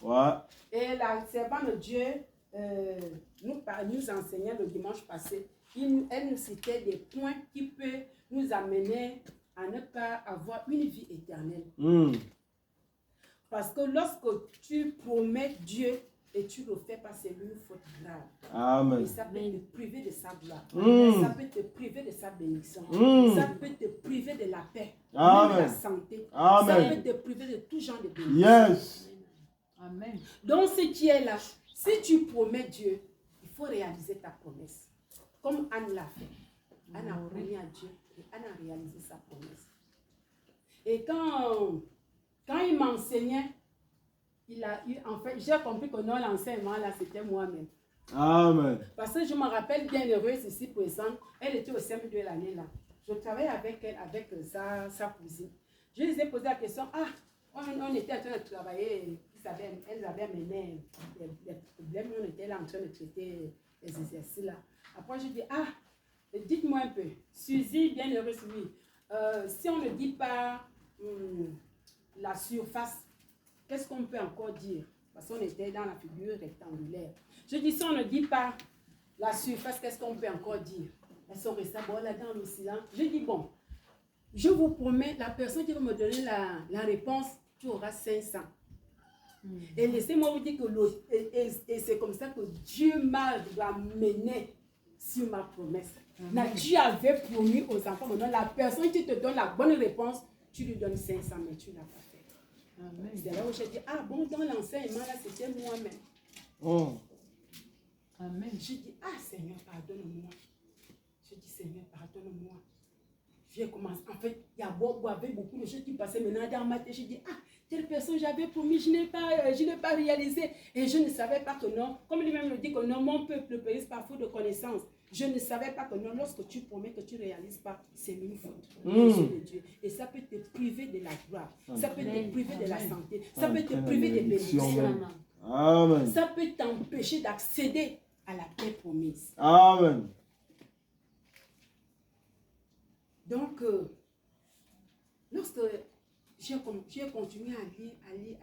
Ouais. Et la servante de Dieu nous enseignait le dimanche passé. Elle nous citait des points qui peuvent nous amener à ne pas avoir une vie éternelle. Parce que lorsque tu promets Dieu et tu le fais pas, c'est une faute grave. Amen. Et ça peut te priver de sa gloire. Ça peut te priver de sa bénédiction. Ça peut te priver de la paix, Amen. même de la santé. Amen. Ça peut te priver de tout genre de bénédiction. Yes. Amen. Donc ce qui est là, si tu promets Dieu, il faut réaliser ta promesse. Comme Anne l'a fait. Anne a promis à Dieu et Anne a réalisé sa promesse. Et quand il m'enseignait, en fait, j'ai compris que non, l'enseignement là, c'était moi-même. Amen. Parce que je me rappelle bien heureuse ici présente, elle était au CM2 l'année là. Je travaillais avec elle, avec sa cousine. Je lui ai posé la question, on était en train de travailler, elles avaient amené des problèmes, on était là en train de traiter les exercices là. Après je dis, dites-moi un peu, Suzy, bien heureuse, oui, si on ne dit pas la surface, qu'est-ce qu'on peut encore dire? Parce qu'on était dans la figure rectangulaire. Je dis, si on ne dit pas la surface, qu'est-ce qu'on peut encore dire? Elles sont restées là dans le silence. Je dis, bon, je vous promets, la personne qui va me donner la réponse, tu auras 500. Et laissez-moi vous dire que c'est comme ça que Dieu m'a ramené sur ma promesse. Dieu avait promis aux enfants, maintenant la personne qui te donne la bonne réponse, tu lui donnes 500, mais tu ne l'as pas fait. C'est là où j'ai dit, bon, dans l'enseignement, là, c'était moi-même. Amen. Je dis, Seigneur, pardonne-moi. Je dis, Seigneur, pardonne-moi. J'ai commencé, en fait, il y avait beaucoup de choses qui passaient maintenant dans ma tête. Je dis, telle personne, j'avais promis, je n'ai pas réalisé. Et je ne savais pas que non, comme lui-même le dit que non, mon peuple périsse par faute de connaissance. Je ne savais pas que non, lorsque tu promets que tu ne réalises pas, c'est une faute. De Dieu. Et ça peut te priver de la gloire. Ça peut te priver de la santé. Ça peut te priver des bénédictions. Amen. Ça peut t'empêcher d'accéder à la paix promise. Amen. Donc, lorsque j'ai continué à lire,